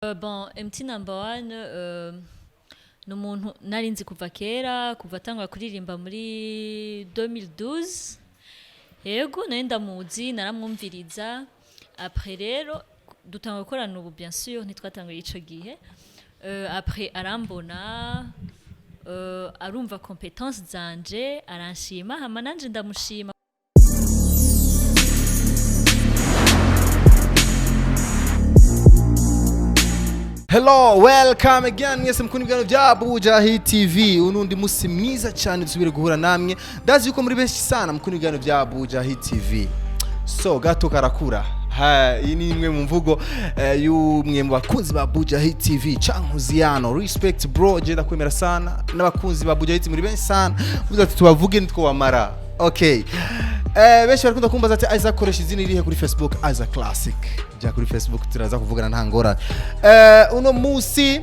Bon, MT number one ni umuntu nari nzi kuva kera kuva atangura kuririmba muri 2012 yego nari ndamuzi naramwumviriza après rero dutanga gukorana ubu bien sûr ntitwatanguye ico gihe après arambona arumva compétences zanje aranshima hama nanje ndamushima. Hello, welcome again. Mwese mukuni bwano bya Bujahi TV. Unundi musi mwiza cyane dusubire guhura namwe. Ndazi yuko muri benshi sana mukuni bwano bya Bujahi TV. So gato karakura. Iyi ni imwe mu mvugo y'umwe mu bakunzi ba Bujahi TV. Cankuziano, respect bro, je ndakwemera sana. N'abakunzi ba Bujahi TV muri benshi sana. Vuga ati tubavuge nitwo bamara. Okay. Benshi barakunda kumbaza ati Isaac koresha izina irihe kuri Facebook Isaac Classic. Ja kuri Facebook turaza kuvugana nta ngora. Uno musi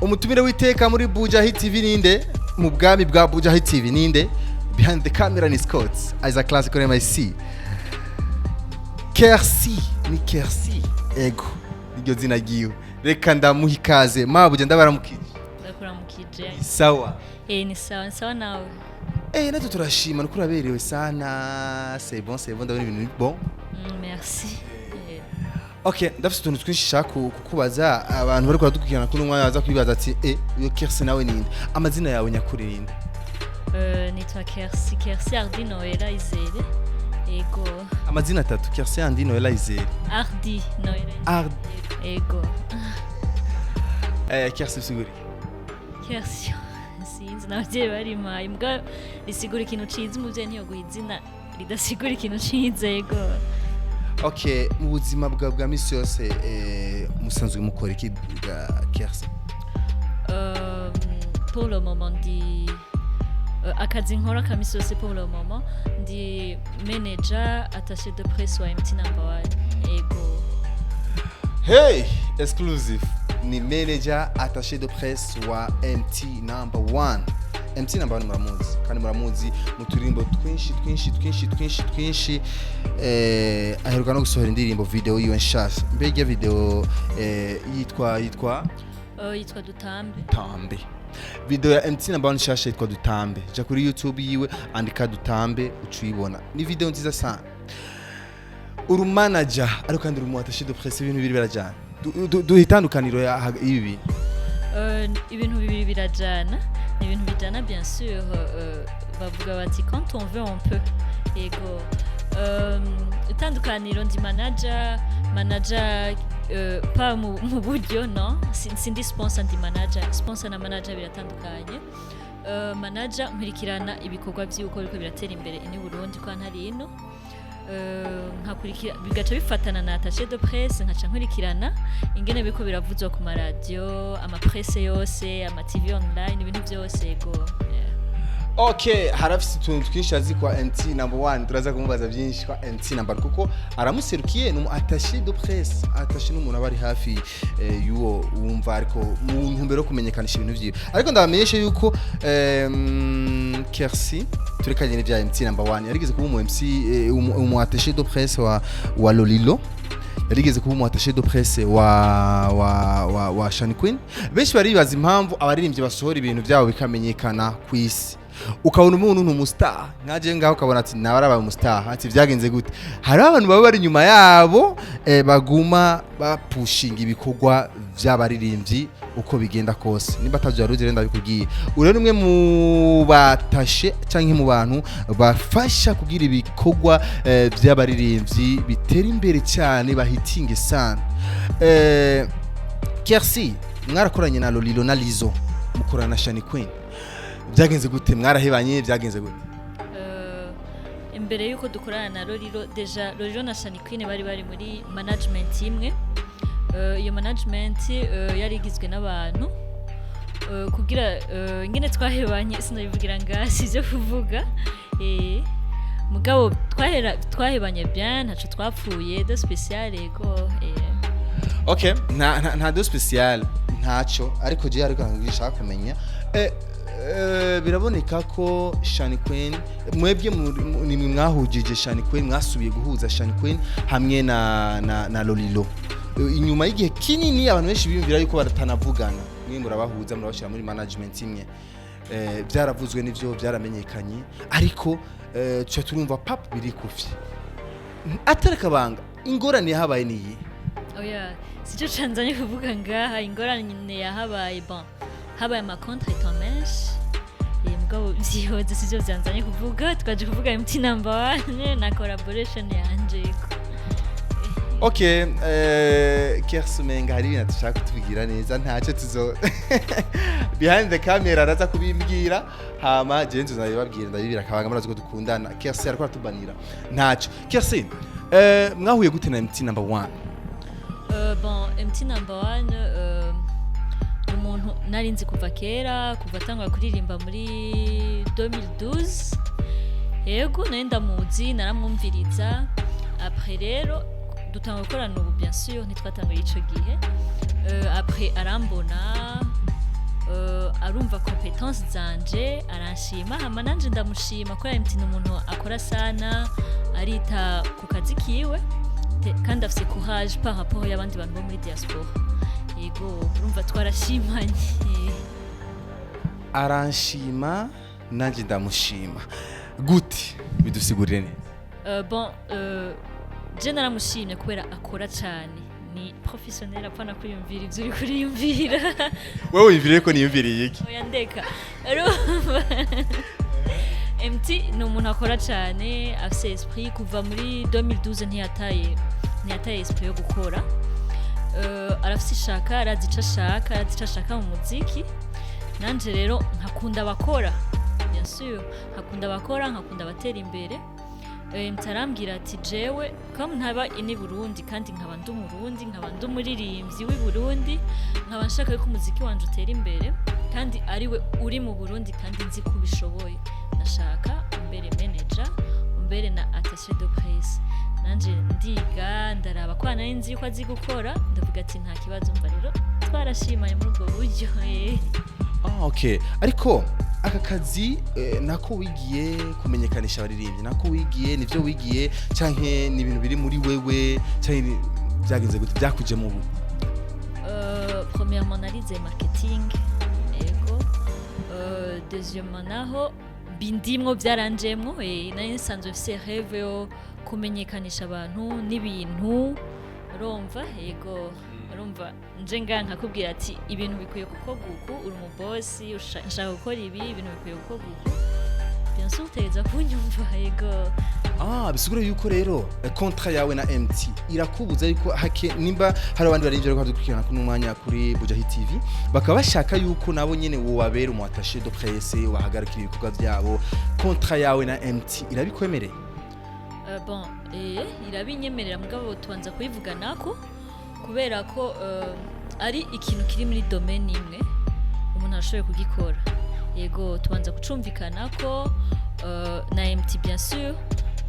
umutumire witeka muri Bujahi TV ninde? Mu bwami bwa Bujahi TV ninde? Behind the camera ni Scott. Isaac Classic on MIC. Kersi, ni Kersi. Ego. Niryo zina giwe. Reka ndamuhikaze. Mabuje ndabaramukije. Ndakuramukije. Sawa. Ni sawa, sawa nawe. Natwe turashima nuko uraberewe sana. C'est bon, ndabona ibintu bon. Merci. Okay, ndafite utuntu twinshi shaka kukubaza abantu bari kuradukirana kuri umwanya baza kwibaza ati uyo Kersi nawe ninde? Amazina yawe nyakuri ninde? Nitwa Kersi Ardi Noela Izere. Ego. Amazina atatu Kersi Ardi Noela Izere. Ardi Noela. Ardi. Ego. Kersi siguri. Kersi. Sinzi nabye bari mayi mbwa risigura ikintu ciza umuvye ntiyo guhizina ridasigura ikintu ciza ego. Okay, mu buzima bwa misi yose musanzwe mukora iki Kersi? Pour le moment ndi akazi nkora kamisi yose pour le moment ndi manager attaché de presse wa MT number one. Ego. Hey, exclusive. Ni manager attaché de presse wa MT number one. MT number one muramuzi kandi muramuzi mu turimbo twinshi aheruka no gusohora indirimbo video yiwe nshasha. Mbega video yitwa Dutambe. Video ya MT number one nshasha yitwa Dutambe. Ja kuri YouTube yiwe andika Dutambe ucuyibona. Ni video nziza sana. Uru manager ariko kandi uri mu attaché de presse ibintu biri birajana. Duhitandukaniro ya ibi ibintu bibiri birajana ni ibintu bijana bien sûr bavuga bati quand on veut on peut ego itandukaniro ndi manager pas mu buryo no sindi sponsor ndi sponsor na manager biratandukanye manager nkurikirana ibikorwa by'uko ariko biratera imbere ini Burundi kwa ntari ino nkakurikira bigaca bifatana na attaché de presse nkaca nkurikirana ingene biko biravuzwa ku radio ama presse yose ama TV online ibintu byose ego. Okay, harafise utuntu twinshi azi kwa MT number one turaza kumubaza byinshi kwa MT number kuko aramuserukiye no attaché de presse attaché n'umuntu abari hafi yuwo wumva ariko mu ntumbero kumenyekanisha ibintu byiwe ariko ndabamenyesha yuko Kersi turekanye n'ibya MT number one yarigeze kuba umu MC umu attaché de presse wa Lolilo yarigeze kuba umu attaché de presse wa Shani Queen benshi baribaza impamvu abaririmbye basohora ibintu byabo bikamenyekana ku isi ukabona umuntu n'umustar nkaje ngaho ukabona ati nabara umustar ati byagenze gute hari abantu baba bari nyuma yabo baguma bapushinga ibikorwa by'abaririmbyi uko bigenda kose nimba tavyo yarugire ndabikubwiye uri numwe mu batashe canke mu bantu bafasha kugira ibikorwa by'abaririmbyi bitera imbere cyane bahitinge sana. Kersi mwarakoranye na Lolilo na Lizo mukorana na Shani Queen byagenze gute mwarahebanye byagenze gute? Imbere yuko dukorana na Lolilo na Shani Queen bari muri management imwe. Iyo management yari igizwe n'abantu kugira ingene twahebanye sinabivugira ngasi byo kuvuga mugabo twahebanye bien ntaco twapfuye de spécial ego. Okay, nta de spécial ntaco ariko je ariko ngishaka kumenya biraboneka ko Shani Queen mwebwe nimwe mwahujije Shani Queen mwasubiye guhuza Shani Queen hamwe na Lolilo inyuma y'igihe kinini abantu benshi biyumvira yuko baratanavugana mwe murabahuza murabashira muri management imwe byaravuzwe n'ivyo byaramenyekanye ariko cyo turumva pap biri kufye atareka banga ingorane yahabaye niyi oya sicyo canzanye kuvuga ngaha ingorane yahabaye bon habaye ama contrat menshi mugabo vyihoze sicyo byanzanye kuvuga twaje kuvuga MT number 1 na collaboration yanje Okay, Kersumenga hari ibintu dushaka kutubigira neza ntacyo tuzo behind the camera araza kubimbwira hama je nzabibabwira ndabibira kabanga murazi ko dukundana Kersi ariko atubanira ntacyo Kersi mwahuye gute na MT number 1 bon MT number 1 umuntu narinzi kuva kera kuva tangwa kuririmba muri 2012 yego nenda muzi naramwumviriza après rero dutanga gukorana ubu bien sûr ntitwatanguye ico gihe après arambona arumva competence zanje aranshima hama nanje ndamushima ko MT n'umuntu akora sana arita ku kazi kiwe kandi afise courage par rapport y'abandi bantu bo muri diaspora yego urumva twarashimanye aranshima nanje ndamushima gute bidusigurire bon je naramushimye kubera akora cyane ni professionnel apana kwiyumvira ivyo uri kuriyumvira wewe wiyumvire ko niyumviriye iki oya ndeka MT ni umuntu akora cyane afise esprit kuva muri 2012 ntiyataye esprit yo gukora arafise ishaka arazica ashaka mu muziki nanje rero nkakunda abakora bien sûr nkakunda abatera imbere mtarambwira ati jewe comme ntaba ini Burundi kandi nkaba ndumurundi nkaba ndumuririmbyi w'i Burundi nkaba nshaka ko umuziki wanje utera imbere kandi ari we uri mu Burundi kandi nzi kubishoboye nashaka umbere manager umbere na attaché de presse nanje ndiga ndaraba ko nari nzi ko azi gukora ndavuga ati nta kibazo mva rero twarashimanye muri ubwo buryo okay ariko aka kazi nako wigiye kumenyekanisha abaririmbyi nako wigiye nivyo wigiye canke ni ibintu biri muri wewe canke byagenze gute byakuje mu bu premièrement narize marketing ego deuxièmement naho bindimwo byaranjemwo nari nsanzwe mfise rêve yo kumenyekanisha abantu n'ibintu urumva ego urumva nje nganka kubwira ati ibintu bikwiye gukoguku uri mu boss ushaka gukora ibintu bikwiye gukoguku bien sûr teza kunyumva ego bisigura yuko rero contrat yawe na MT irakubuza ariko hake nimba hari abandi barinjira ko dukurikirana ku mwanya kuri Bujahi TV bakaba bashaka yuko nabo nyene wobabera mu attaché de presse wahagarikira ibikorwa byabo contrat yawe na MT irabikwemereye bon irabinyemerera mugabo tubanza kubivuga nako kubera ko ari ikintu kiri muri domaine imwe umuntu ashoboye kugikora yego tubanza kucumvikana ko na MT bien sûr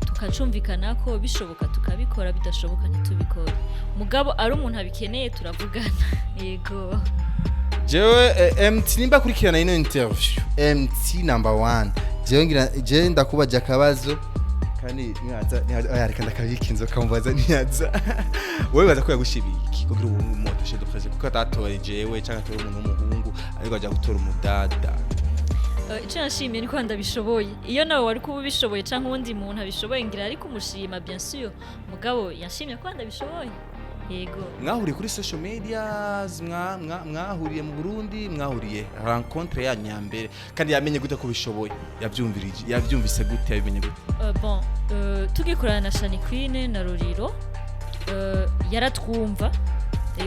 tukacumvikana ko bishoboka tukabikora bidashoboka ntitubikora mugabo ari umuntu abikeneye turavugana yego jewe MT nimba kurikirana ino interview MT number 1 jewe ndakubaje akabazo kandi nihaza reka ndakabikinzo kamubaza nihaza wewe baza ko yagushibiye iki kugira umuntu atashe dufase kuko atatoye jewe cyangwa atore umuntu w'umuhungu ariko ajya gutora umudada icyo nashimiye niko ndabishoboye iyo nawe wari kuba ubishoboye cyangwa undi muntu abishoboye ngira ariko umushima bien sûr mugabo yashimye ko ndabishoboye yego mwahuriye kuri social media mwahuriye mu Burundi mwahuriye rencontre ya nyambere kandi yamenye gute ko bishoboye yavyumvise gute yabimenye gute bon tugikorana na Shani Queen na Roriro yaratwumva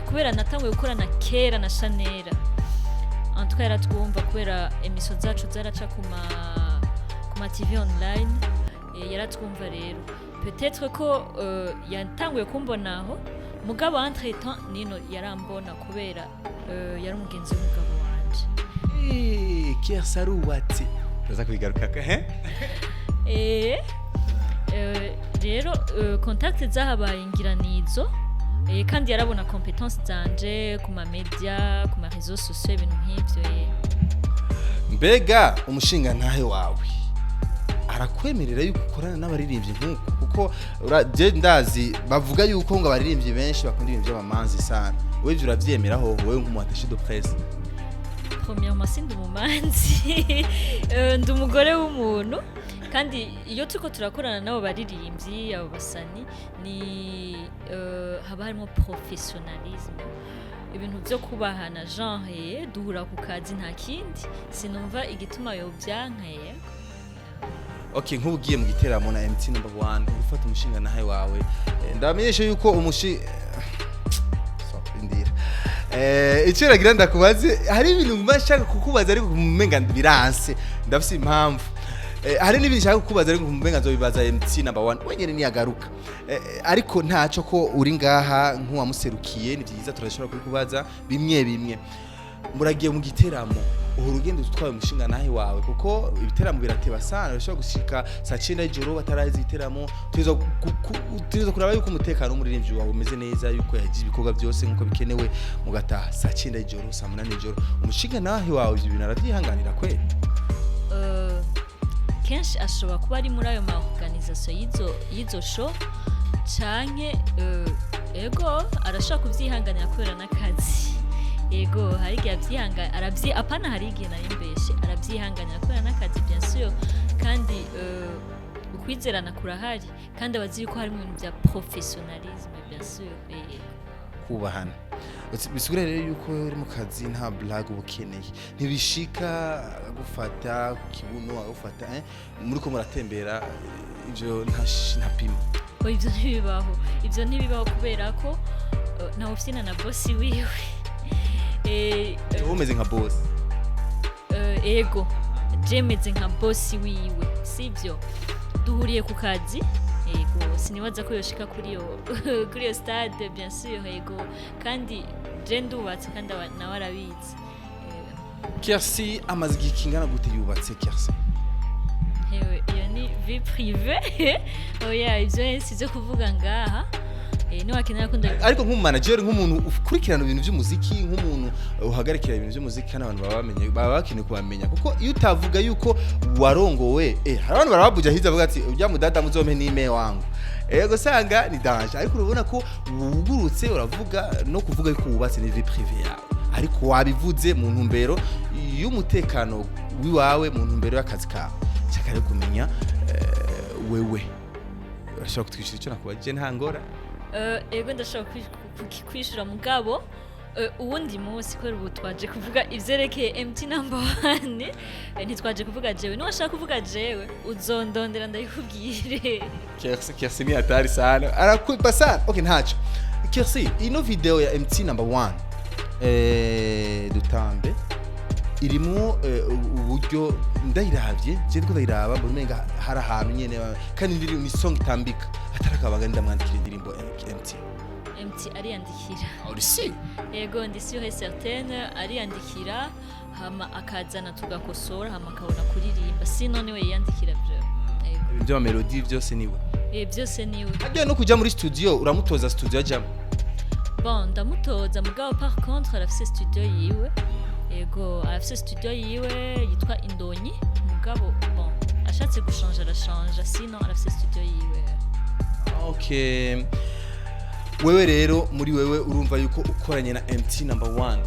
kubera natanguye gukorana kera na Chanel en tout cas yaratwumva kubera emission zacu zaraca kuma TV online yaratwumva rero peut-être ko yatanguye kumbonaho mugabo entre temps nino yarambona kubera yari umugenzi w'umugabo wanje Kersaruwati ndaza kubigaruka rero contact zahabaye ngiranizo kandi yarabona competence zanje kuma media kuma réseaux sociaux ibintu nk'ivyo mbega umushinga ntahe wawe arakwemerera yuko ukorana n'abaririmbyi nk'uko kuko je ndazi bavuga yuko ngo abaririmbyi benshi bakunda ibintu by'abamanzi sana wewe uravyemeraho wowe nk'umuattaché de presse premièrement sindi umumanzi ndi umugore w'umuntu kandi iyo turiko turakorana nabo baririmbyi abo basani ni haba harimo professionnalisme ibintu byo kubahana genre duhura ku kazi nta kindi sinumva igituma yo byankaye. Okay, nk'ugiye mu giteramo na MC number 1 ufata umushinga nahe wawe ndamenyesha yuko icyo gira ndakubaze hari ibintu mbashaka kukubaza ariko kumenga biranse ndafise impamvu hari n'ibindi nshaka kukubaza ariko kumenga nzobibaza MC number 1 wenyene niyagaruka ariko ntaco ko uri ngaha nk'uwamuserukiye ni byiza turashobora kubikubaza bimwe muragiye mu giteramo urugendo utwaye umushinga nahe wawe kuko ibiteramo birateba sana urashobora gushika saa 9 y'ijoro batarazi ibiteramo tuzo kuraba yuko umutekano w'umuririmbyi wawe umeze neza yuko yagize ibikorwa byose nkuko bikenewe mugataha saa 9 y'ijoro saa 8 y'ijoro umushinga nahe wawe ibyo bintu aravyihanganira kwe kenshi ashobora kuba ari muri ayo ma organisation yizo show canke ego arashaka kuvyihanganira kubera n'akazi ego hari igihe avyihangana apana hari igihe narimbeshe aravyihanganira kubera n'akazi bien sûr kandi ukwizerana kurahari kandi abazi yuko hari ibintu bya professionnalisme bien sûr kubahana bisigura rero yuko uri mu kazi nta blague ubukeneye ntibishika gufata ku kibuno agufata muri ko muratembera ivyo ntapima ivyo ntibibaho kubera ko na ofisina na boss wiwe umeze nka boss ego jemeze nka boss wiwe sivyo duhuriye ku kazi ego sinibaza ko yoshika kuri yo stade bien sûr ego kandi je ndubatse kandi nawe arabizi. Kersi amaze gikingana gute yubatse Kersi iyo ni vie privée oya ivyo sizo kuvuga ngaha no wakenera ko ariko nk'umanager nk'umuntu ukurikirana ibintu by'umuziki nk'umuntu uhagarikira ibintu by'umuziki kandi abantu baba bakeneye kubamenya kuko iyo utavuga yuko warongowe hari abantu barababuja hiza bavuga ati ujya mudada muzompe n'ime wangu ego sanga ni danger ariko urabona ko wugurutse uravuga no kuvuga yuko wubatse ni vie privée yawe ariko wabivuze mu ntumbero y'umutekano wiwawe mu ntumbero y'akazi kawe cyakare kumenya wewe urashobora kutwishura icyo nakubaje ntangora ego ndashaka kwishura mugabo uwundi munsi ko ubu twaje kuvuga ivyerekeye MT number 1 ntitwaje kuvuga jewe no washaka kuvuga jewe uzondondera ndayikubwire. Kersi ni hatari sana arakupa sana okay ntacho Kersi ino video ya MT number 1 dutambe irimo uburyo ndayiravye je ndiko ndayiraba mbonenga hari ahantu nyene kandi ndiri ni song itambika atarakabanga ndamwandikira indirimbo MT ariyandikira urisi yego ndi sûr et certaine ariyandikira hama akazana tugakosora hama akabona kuririmba sino niwe yandikira byo melody byose niwe byose niwe agiye no kuja muri studio uramutoza studio ajamo bon ndamutoza mugabo par contre arafise studio yiwe ego arafise studio yiwe yitwa Indonyi mugabo bon ashatse gushanja arashanja sino arafise studio yiwe. Okay, wewe rero muri wewe urumva yuko ukoranye na MT number 1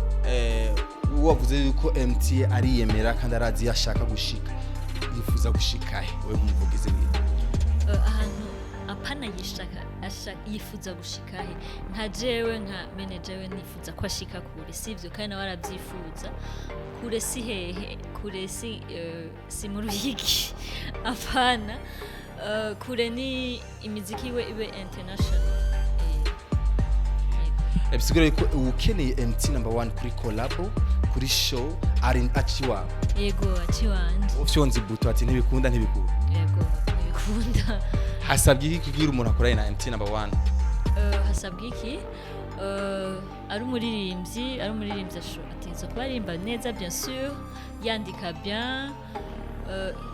wavuze yuko MT ariyemera kandi arazi yashaka gushika yifuza gushikahe wewe nkumuvugize neza ahantu apana yifuza gushikahe nka jewe nka manager we nifuza ko ashika kure sivyo kandi nawe arabyifuza kure si hehe kure si mu Ruyigi apana kure ni imiziki we ibe international ebisigura ko ukeneye MT number 1 kuri collabo kuri show ari achiwa yego achiwanje options buto ati ntibikunda yego ntibikunda hasabye iki kugira umuntu akoranye na MT number 1 hasabye iki ari umuririmbyi atizo kuba arimba neza bien sûr yandika bien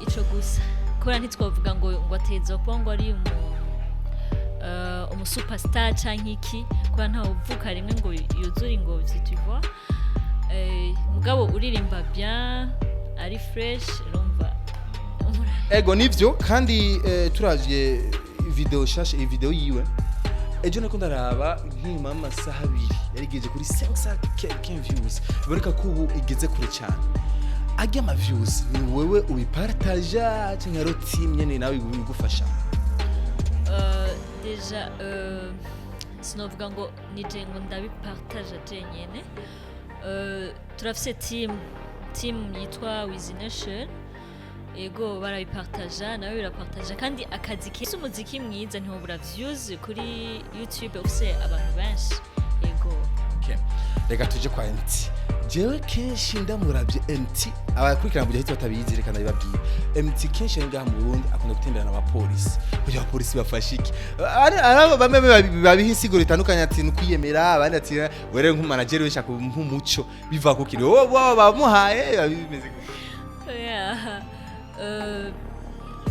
ico gusa kora ntitwavuga ngo atezo kuba ngo ari umu superstar canke iki kwa nta uvuka rimwe ngo yuzuri ngo zituvwa mugabo uririmba bien ari fresh rumva ego nivyo kandi turavye video shasha iyi video yiwe ejo nako ndaraba nkima amasaha 2 yarigeze kuri 500 views biboneka ko ubu igeze kure cyane ajya ama views ni wewe ubipartaja cyangwa team nyene nawe bigufasha deja sinovuga ngo nije ngo ndabipartaja jenyene turafise team yitwa Wizination ego barabipartaja nawe birapartaja kandi akazi kese umuziki mwiza ntibura views kuri YouTube ufise abantu benshi ego okay reka tuje kwa MT jewe kenshi ndamuravye MT abakurikirana bujya hita batabizi reka ndabibabwiye MT kenshi ngaha mu Burundi akunda gutemberana n'abapolisi kugira abapolisi bafashike ari bamwe babiha insiguro itandukanye ati nukwiyemera abandi ati were nk'umanager weshaka nk'umuco biva ku kiri wowe bamuhaye bimeze yeah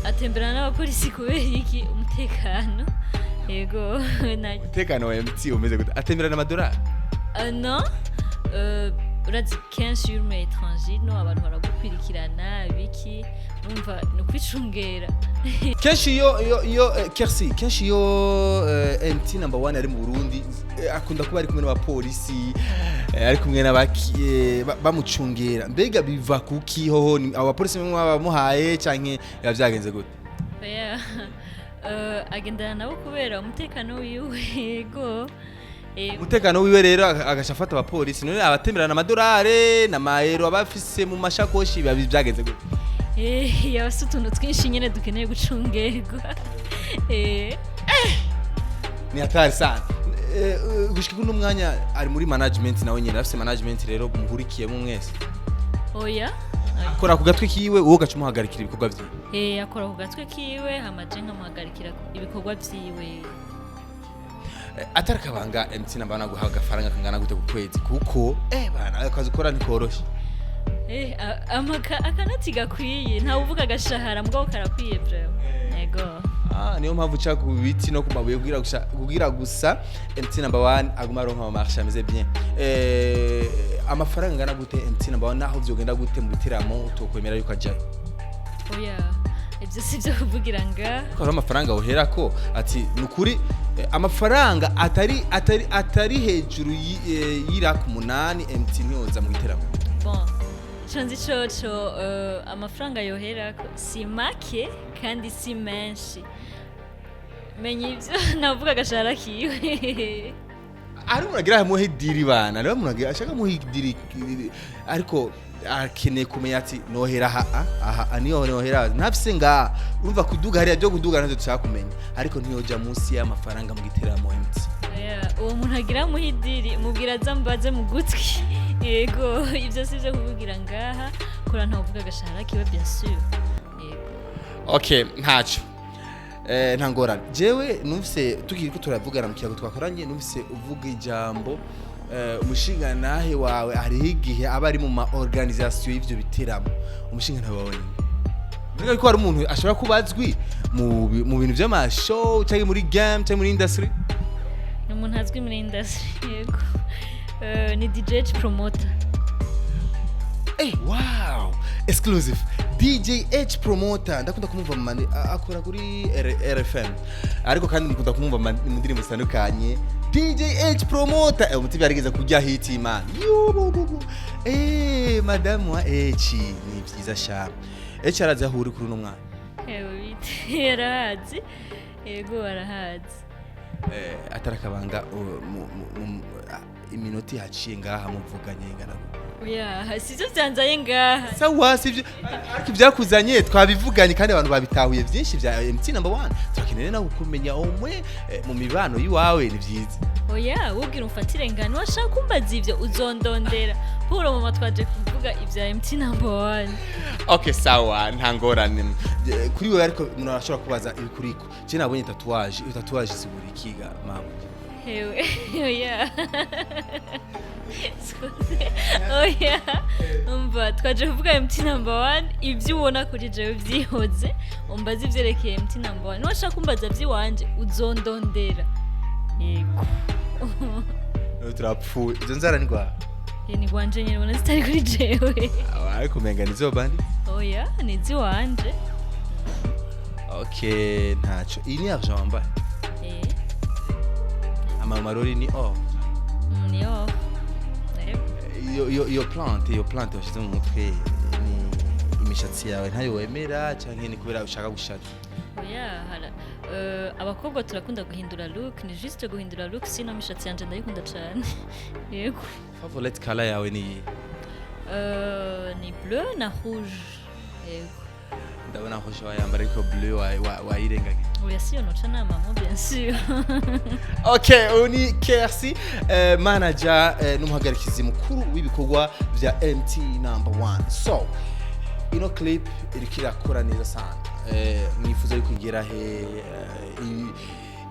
atemberana n'abapolisi kubera iki umutekano yego umutekano wa MT umeze gute atemberana amadolari non urazi kenshi uri mu étranger no abantu baragukwirikirana biki numva no kwicungera kenshi yo Kersi kenshi yo MT number 1 ari mu Burundi akunda kuba ari kumwe n'abapolisi ari kumwe n'abaki bamucungera mbega biva kuki hoho abapolisi bamwe bamuhaye canke yavyagenze gute agendana nabo kubera umutekano wiwe yego umutekano wiwe rero agashafata abapolisi none abatemberana amadolari na maero abafise mu mashakoshi byagenze gute yabase utuntu twinshi nyene dukeneye gucungerwa ni hatari sana gushika kuno mwanya ari muri management nawe nyene afise management rero muhurikiyemo mwese oya akora ku gatwe kiwe wowe gacumuhagarikira ibikorwa vyiwe akora ku gatwe kiwe hamaje nkamuhagarikira ibikorwa vyiwe atarakabanga MT nabana guha agafaranga kangana gute ku kwezi kuko bana akazi ukora ntikoroshe akanati gakwiye nta uvuga agashahara mbwo karakwiye bro yego niyo mpamvu cha ku biti no ku mabuye kugira gusa MT number 1 aguma ronka mu marché ameze bien amafaranga ngana gute MT number 1 naho vyogenda gute mu bitiramo utokwemera yuko ajaye oya ibyo sivyo kuvugira nga ko amafaranga uhera ko ati nukuri amafaranga atari hejuru y'iraka 8 MT nyoza mu bitiramo bon chanzi chocho amafaranga yohera si make kandi si menshi menye ivyo navuga gashara kiwe ari muragira mu hidiri bana rero muragira ashaka mu hidiri ariko akeneye kumenya ati nohera aha niyo nohera ntafise nga urumva kuduga hariya byo kuduga ntazo tsakumenya ariko ntiyoja munsi y'amafaranga mu giteramo MT uwo muntu agira mu hidiri mubwira zambaze mu gutwi yego ivyo sivyo kuvugira ngaha kora ntavuga gashara kiwe bien sûr yego okay ntacho ntangorane jewe numvise tukiri ko turavugana mu kiyago twakoranye numvise uvuga ijambo umushinga nahe wawe ari igihe aba ari mu ma organisation y'ivyo biteramo umushinga nawe wawe ngira ko ari umuntu ashobora kubazwi mu bintu by'ama show cyangwa muri game cyangwa muri industry umuntu azwi muri industry yego ni DJ promoter wow exclusive DJ H promoter ndakunda kumumva mane akora kuri RFM ariko kandi ndakunda kumumva mu ndirimbo zitandukanye DJ H promoter umuti yarigeze kujya hit man madame wa H ni byiza sha H araza huri kuri no mwana bite yarahazi yego arahazi atarakabanga iminoti haciye ngaha muvuganye ngana oya sivyo byanzaye ngaha sawa sivyo ariko byakuzanye twabivuganye kandi abantu babitahuye byinshi bya MT number 1 turakeneye nawe kumenya omwe mu mibano yiwawe ni byiza oya wubwira umfatire ngano washaka kumbaza ivyo uzondondera huro mama twaje kuvuga ivya MT number 1 okay sawa ntangorane kuri wewe ariko umuntu arashobora kubaza ibikuriko je nabonye tatuage ziburi kiga mama hewe oya oya umva twaje kuvuga MT number 1 ivyo ubona kuri jewe vyihoze umbaza ivyerekeye MT number 1 washaka kumbaza vyiwanje uzondondera yego turapfuye izo nzara ndwa ni gwanje nyene ubona zitari kuri jewe ariko menga nizo bandi oya nizi wanje Okay, ntacyo. Iyi ni argent wambaye. Amarori ni or. Ni or. Iyo plante washyize mu mutwe ni imishatsi yawe ntayo wemera cyangwa ni kubera ushaka gushaka? Oya, abakobwa turakunda guhindura look, ni juste guhindura look, sino imishatsi yanje ndayikunda cyane. Yego. Favorite color yawe ni iyi? Ni bleu na rouge. Yego. Ndabona rouge wayambara ariko bleu wayirengagije. Oya, siyo noca namamo bien sûr. Okay, uni Kersi, manager n'umuhagarikizi mukuru w'ibikorwa vya MT #1. So, ino clip iriko irakora neza sana. Mwifuza yuko igera he,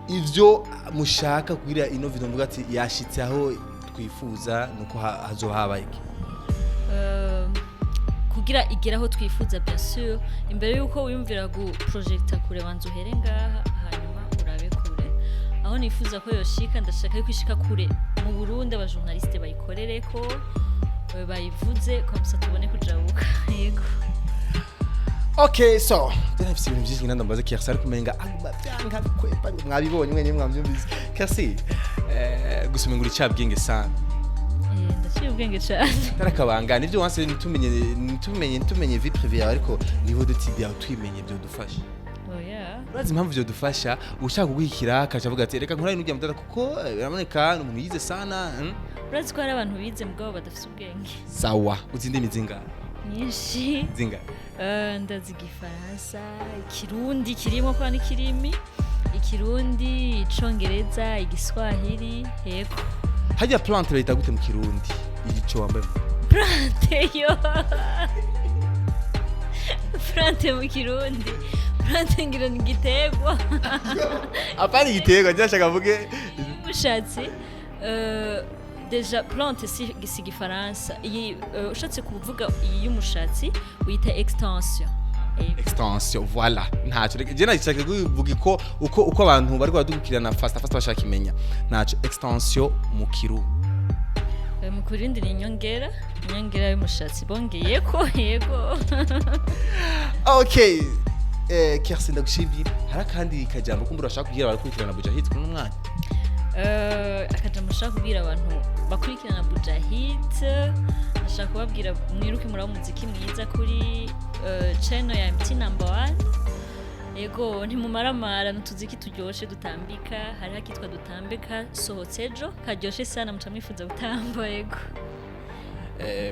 ivyo mushaka kugira ino video mvuga ati yashitse aho twifuza nuko hazohaba iki? Kugira igeraho twifuza bien sûr, imbere yuko wiyumvira projecta kure banza uhere ngaha hanyuma urabe kure. Aho nifuza ko yoshika ndashaka yuko ishika kure mu Burundi abajournaliste bayikorereko bayivuze comme ça tubone kujabuka. Yego. Okay, so ndafise ibintu byinshi ngenda mbaze Kersi ariko menga byanga kwepa mwabibonye mwenye mwambyumvise. Kersi gusoma nguri cyabwenge sana. Ndaciye ubwenge cyane. Tarakabanga nivyo wanse nitumenye vie privée yawe ariko niveau de type yawe twimenye byo dufasha. Oya. Urazi impamvu byo dufasha ushaka kugwikira akavuga ati reka nkora n'ujya mudada kuko biraboneka umuntu yize sana. Urazi ko hari abantu bize mugabo badafite ubwenge. Sawa, uzinde mizinga. Nyinshi. Zinga. Ndazi Igifaransa, Ikirundi kirimo kwa n'ikirimi, Ikirundi, Icongereza, Igiswahili, yego. Hajya plante bayita gute mu Kirundi? Igico wambaye. Plante yo. Plante mu Kirundi. Plante ngira ni gitegwa. Apari gitegwa cyashaka avuge. Mushatsi deja plante si Igifaransa. Iyi ushatse kuvuga iyi y'umushatsi uyita extension. Extension, voilà. Ntacyo je nashaka kuvuga uko abantu bari badukirana fast bashaka imenya. Ntacyo extension mu Kirundi. Mu Kirundi ni inyongera y'umushatsi bongeye ko yego. Okay. Kersi ndagushimira. Hari kandi kajambo kumbura bashaka kugira barakurikirana Bujahid kuri umwanya. Akajambo ushaka kubwira abantu bakurikirana Bujahid, ndashaka kubabwira mwiruke muri muziki mwiza kuri channel ya MT #1. Yego ntimumaramara n'utuziki turyoshe dutambika, hari hakitwa dutambika sohotse ejo karyoshe sana muca mwifuza gutamba. Yego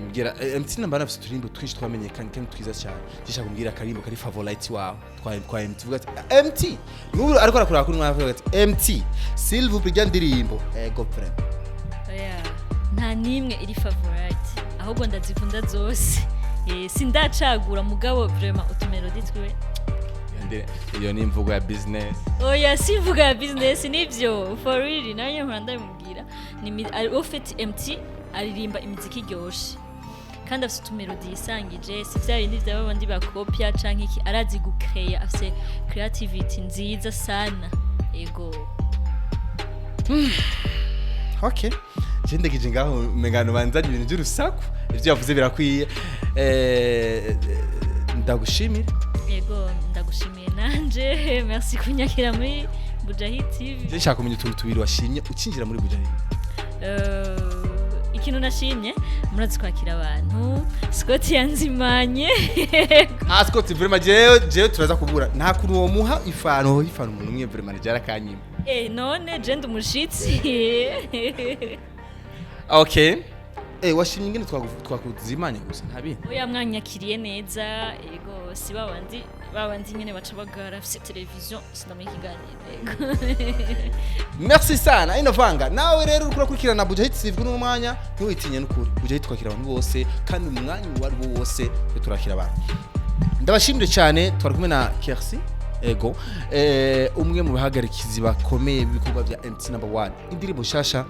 mbwira MT #1 afite turimbo twinshi twamenyekanye kandi twiza cyane. Gishaka kumbwira karimbo kari favorite wawe kwa MT vuga ati MT n'ubu ariko arakora kuri mwavuga ati MT s'il vous plaît ndirimbo ego frère. Oya nta nimwe iri favorite ahubwo ndazikunda zose. Sindacagura mugabo vraiment utumelody twiwe. Iyo ni imvugo ya business. Oya si imvugo ya business nivyo for real nayo mpanda mubwira ni ofite MT aririmba imiziki iryoshe kandi afite utumelody yisangije si vya bindi by'abandi bakopya canke iki arazi gucreate afite creativity nziza sana. Ego. Okay. Jende kije ngaho mengano banzanye ibintu by'urusaku ivyo yavuze birakwiye. Ndagushimira. Yego ndagushimiye nanje merci kunyakira muri Bujahid TV. Ndashaka kumenya utuntu tubiri washimye ukinjira muri Bujahid. Ikintu nashimye murazi kwakira abantu Scott yanzimanye. Scott vraiment je turaza kubura nta kuntu wo muha ifano umuntu umwe vraiment jara kanyima. None je ndumushitsi. Okay. Washimye ingene twakuzimanye gusa ntabi. Oya mwanyakiriye neza. Yego si babandi nyene baca bagara afite television sinamwe kiganiro. Merci sana inovanga nawe rero urukura kurikirana Bujahid TV n'umwanya ntiwitinye n'ukuri Bujahid twakira abantu bose kandi mu mwanya wari wose turakira abantu. Ndabashimire cyane twari kumwe na Kersi ego umwe mu bahagarikizi bakomeye bikorwa bya MT #1 indirimbo shasha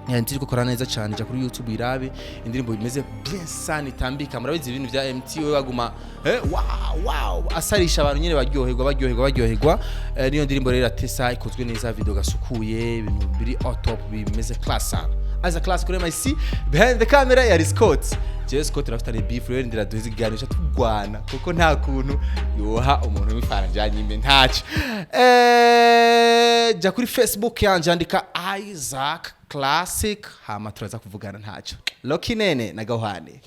yandiri gukora neza cyane ja kuri YouTube irabe indirimbo imeze bien sana itambika murabizi ibintu bya MT we baguma wow asarisha abantu nyene baryoherwa niyo ndirimbo rero atesa ikozwe neza video gasukuye ibintu biri top bimeze class sana as a class kuri MIC behind the camera ya Scott jewe Scott rafitanye beef rero ndira duhize ikiganisha tugwana kuko nta kuntu yoha umuntu w'ifaranga nyime ntaco ja kuri Facebook yanje andika Isaac Classic hama turaza kuvugana ntaco Loki Nene na Gahwane.